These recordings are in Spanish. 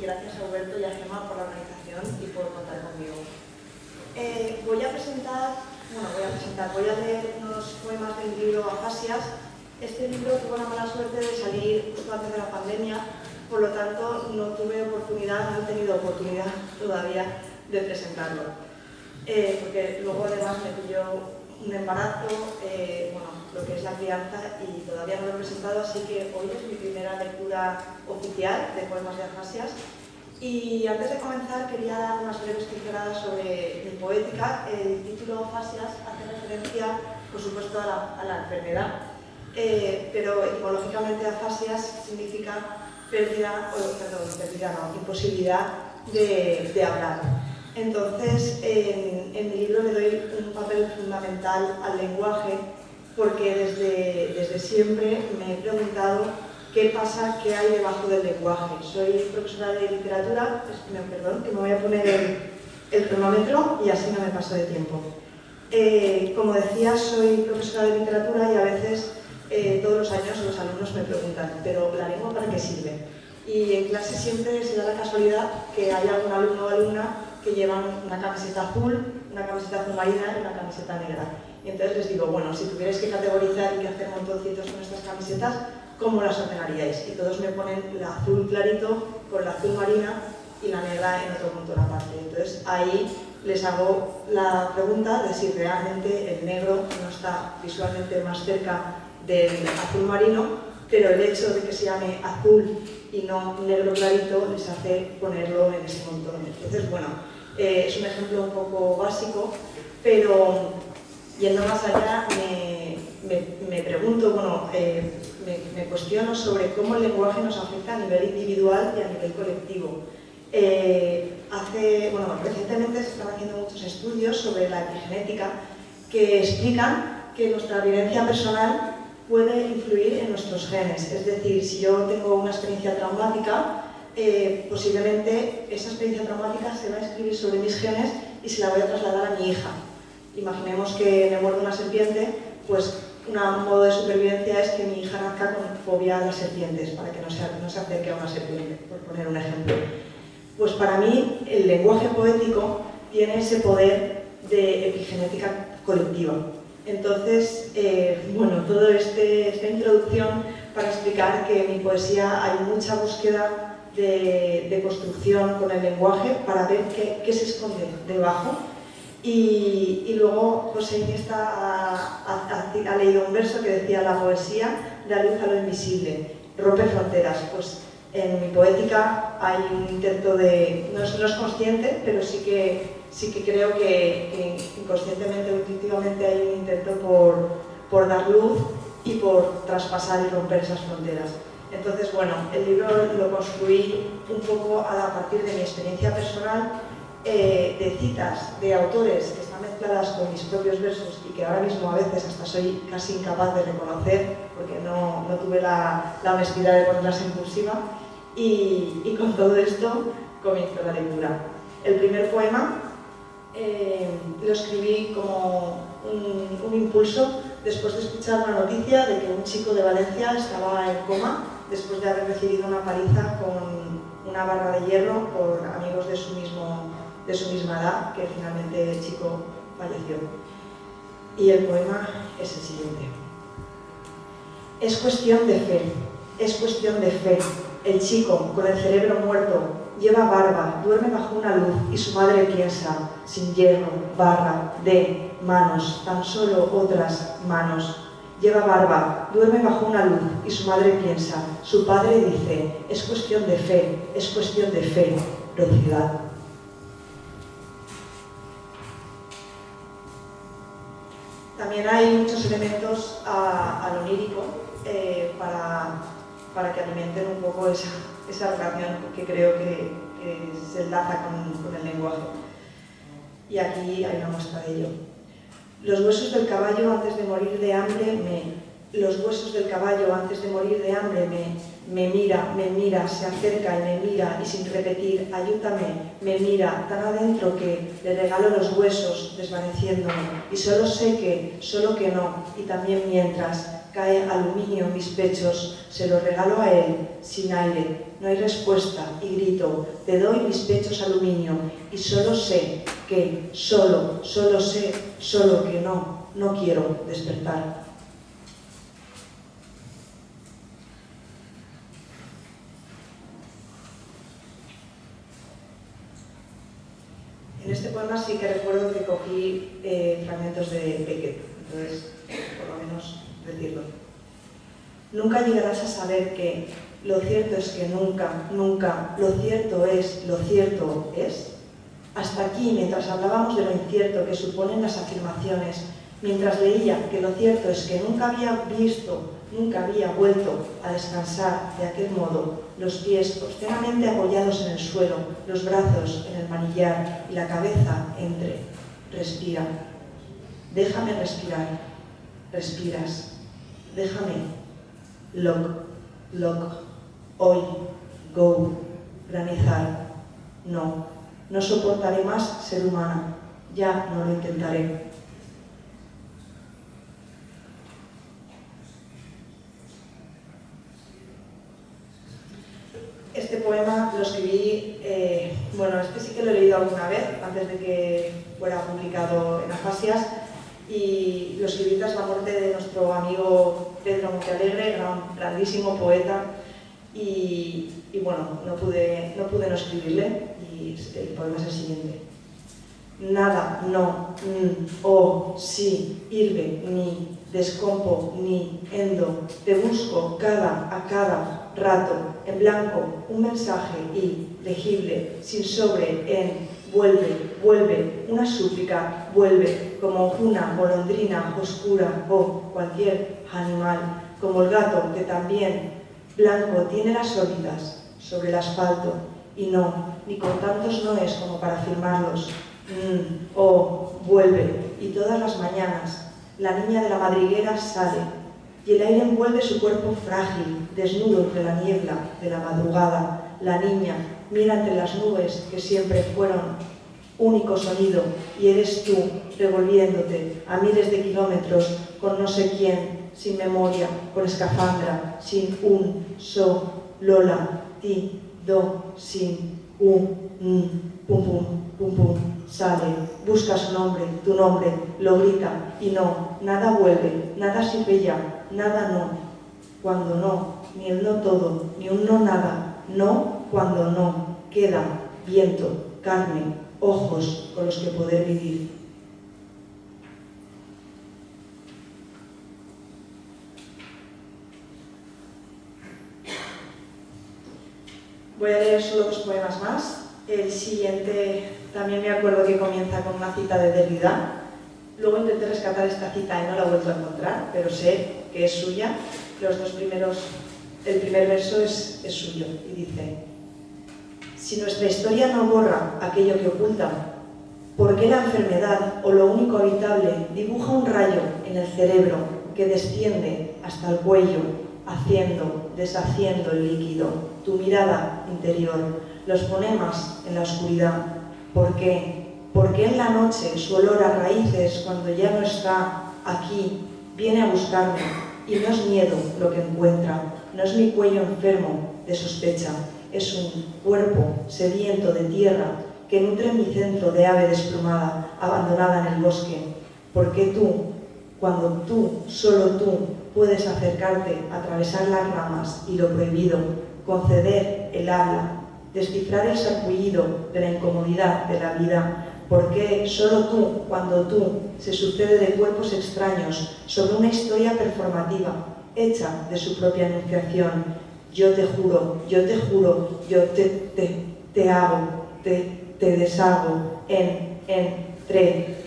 gracias a Huberto y a Gemma por la organización y por contar conmigo. Voy a leer unos poemas del libro Afasias. Este libro tuvo la mala suerte de salir justo antes de la pandemia, por lo tanto no he tenido oportunidad todavía de presentarlo. Porque luego además me pilló un embarazo, lo que es la crianza, y todavía no lo he presentado, así que hoy es mi primera lectura oficial de poemas de Afasias. Y antes de comenzar quería dar unas breves pinceladas sobre mi poética. El título Afasias hace referencia, por supuesto, a la enfermedad, pero etimológicamente afasias significa imposibilidad de hablar. Entonces, en mi libro le doy un papel fundamental al lenguaje, porque desde siempre me he preguntado qué pasa, qué hay debajo del lenguaje. Soy profesora de literatura, perdón, que me voy a poner el cronómetro y así no me paso de tiempo. Como decía, soy profesora de literatura y a veces todos los años los alumnos me preguntan, ¿pero la lengua para qué sirve? Y en clase siempre se da la casualidad que hay algún alumno o alumna que llevan una camiseta azul marina y una camiseta negra. Y entonces les digo, bueno, si tuvierais que categorizar y que hacer montoncitos con estas camisetas, ¿cómo las ordenaríais? Y todos me ponen la azul clarito con la azul marina y la negra en otro punto de la parte. Entonces ahí les hago la pregunta de si realmente el negro no está visualmente más cerca del azul marino, pero el hecho de que se llame azul y no negro clarito les hace ponerlo en ese montón. Entonces, bueno, es un ejemplo un poco básico, pero yendo más allá me pregunto, me cuestiono sobre cómo el lenguaje nos afecta a nivel individual y a nivel colectivo. Recientemente se están haciendo muchos estudios sobre la epigenética que explican que nuestra vivencia personal puede influir en nuestros genes. Es decir, si yo tengo una experiencia traumática, posiblemente esa experiencia traumática se va a escribir sobre mis genes y se la voy a trasladar a mi hija. Imaginemos que me muerde una serpiente, pues un modo de supervivencia es que mi hija nazca con fobia a las serpientes, para que no se acerque a una serpiente, por poner un ejemplo. Pues para mí el lenguaje poético tiene ese poder de epigenética colectiva. Entonces, toda esta introducción para explicar que en mi poesía hay mucha búsqueda de construcción con el lenguaje para ver qué se esconde debajo. Y luego José Iniesta ha leído un verso que decía: la poesía da luz a lo invisible, rompe fronteras. Pues en mi poética hay un intento de, no es consciente, pero sí que creo que inconscientemente o intuitivamente hay un intento por dar luz y por traspasar y romper esas fronteras. Entonces, bueno, el libro lo construí un poco a partir de mi experiencia personal, de citas de autores que están mezcladas con mis propios versos y que ahora mismo a veces hasta soy casi incapaz de reconocer porque no tuve la honestidad de ponerlas en cursiva, y con todo esto comienzo la lectura. El primer poema lo escribí como un impulso después de escuchar una noticia de que un chico de Valencia estaba en coma después de haber recibido una paliza con una barra de hierro por amigos de su misma edad, que finalmente el chico falleció. Y el poema es el siguiente. Es cuestión de fe, es cuestión de fe. El chico, con el cerebro muerto, lleva barba, duerme bajo una luz y su madre piensa, sin hierro, barra, de, manos, tan solo otras manos. Lleva barba, duerme bajo una luz y su madre piensa, su padre dice, es cuestión de fe, velocidad. También hay muchos elementos a lo lírico para que alimenten un poco esa relación que creo que se enlaza con el lenguaje. Y aquí hay una muestra de ello. Los huesos del caballo antes de morir de hambre los huesos del caballo antes de morir de hambre me mira, se acerca y me mira y sin repetir, ayúdame, me mira tan adentro que le regalo los huesos desvaneciéndome y solo sé que, solo que no, y también mientras cae aluminio en mis pechos, se lo regalo a él, sin aire, no hay respuesta, y grito, te doy mis pechos aluminio, y solo sé que, solo sé, solo que no quiero despertar. En este poema sí que recuerdo que cogí fragmentos de Beckett, entonces, por lo menos decirlo. Nunca llegarás a saber que lo cierto es que nunca, lo cierto es. Hasta aquí, mientras hablábamos de lo incierto que suponen las afirmaciones, mientras leía que lo cierto es que nunca había visto, nunca había vuelto a descansar de aquel modo, los pies obscenamente apoyados en el suelo, los brazos en el manillar y la cabeza entre. Respira. Déjame respirar. Respiras. Déjame. Lock. Hoy. Go. Granizar. No soportaré más ser humana. Ya no lo intentaré. Este poema lo escribí, este sí que lo he leído alguna vez, antes de que fuera publicado en Afasias, y lo escribí tras la muerte de nuestro amigo Pedro Montealegre, grandísimo poeta, y no pude no escribirle, y el poema es el siguiente. Nada, no, sí, irve, ni, descompo, ni, endo, te busco a cada rato, en blanco, un mensaje y, legible, sin sobre, en, vuelve, una súplica, vuelve, como una golondrina oscura o cualquier animal, como el gato que también, blanco, tiene las órbitas sobre el asfalto, y no, ni con tantos noes como para firmarlos. Vuelve, y todas las mañanas la niña de la madriguera sale, y el aire envuelve su cuerpo frágil, desnudo entre la niebla de la madrugada. La niña mira entre las nubes que siempre fueron único sonido, y eres tú revolviéndote a miles de kilómetros con no sé quién, sin memoria, con escafandra, sin Lola, ti, do, sin, pum, sale, busca su nombre, tu nombre, lo grita, y no, nada vuelve, nada sirve ya, nada no, cuando no, ni el no todo, ni un no nada, no cuando no, queda viento, carne, ojos con los que poder vivir. Voy a leer solo 2 poemas más. El siguiente también me acuerdo que comienza con una cita de Derrida. Luego intenté rescatar esta cita y no la he vuelto a encontrar, pero sé que es suya. Los 2 primeros, el primer verso es suyo y dice: si nuestra historia no borra aquello que oculta, ¿por qué la enfermedad o lo único habitable dibuja un rayo en el cerebro que desciende hasta el cuello, deshaciendo el líquido, tu mirada interior, los fonemas en la oscuridad? ¿Por qué? ¿Por qué en la noche su olor a raíces, cuando ya no está aquí, viene a buscarme? Y no es miedo lo que encuentra, no es mi cuello enfermo de sospecha, es un cuerpo sediento de tierra que nutre mi centro de ave desplumada, abandonada en el bosque. ¿Por qué tú, cuando tú, solo tú, puedes acercarte, atravesar las ramas y lo prohibido, conceder el habla, descifrar el sarpullido de la incomodidad de la vida? ¿Por qué solo tú, cuando tú, se sucede de cuerpos extraños sobre una historia performativa, hecha de su propia enunciación? Yo te juro, yo te hago, te deshago entre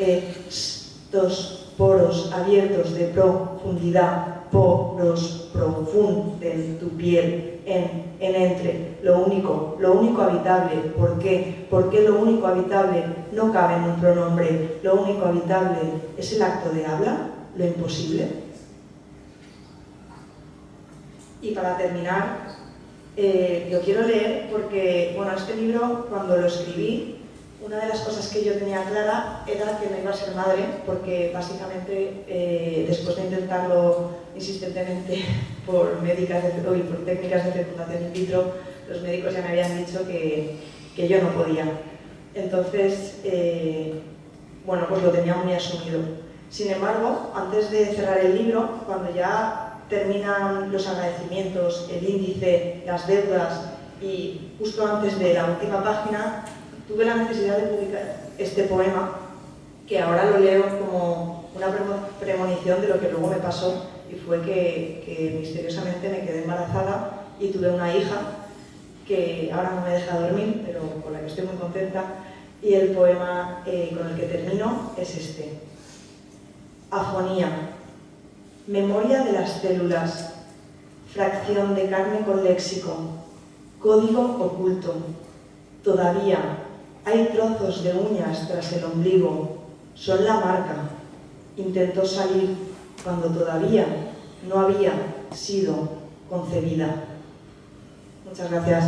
estos poros abiertos de profundidad, poros profunden tu piel, entre lo único habitable. ¿Por qué? Porque lo único habitable no cabe en un pronombre, lo único habitable es el acto de habla, lo imposible. Y para terminar, lo quiero leer porque, este libro, cuando lo escribí, Una de las cosas que yo tenía clara era que no iba a ser madre, porque básicamente después de intentarlo insistentemente por técnicas de fecundación in vitro, los médicos ya me habían dicho que yo no podía. Entonces, bueno, pues lo tenía muy asumido. Sin embargo, antes de cerrar el libro, cuando ya terminan los agradecimientos, el índice, las deudas y justo antes de la última página, tuve la necesidad de publicar este poema, que ahora lo leo como una premonición de lo que luego me pasó, y fue que misteriosamente me quedé embarazada y tuve una hija que ahora no me deja dormir, pero con la que estoy muy contenta, y el poema con el que termino es este. Afonía. Memoria de las células, fracción de carne con léxico, código oculto. Todavía hay trozos de uñas tras el ombligo, son la marca. Intentó salir cuando todavía no había sido concebida. Muchas gracias.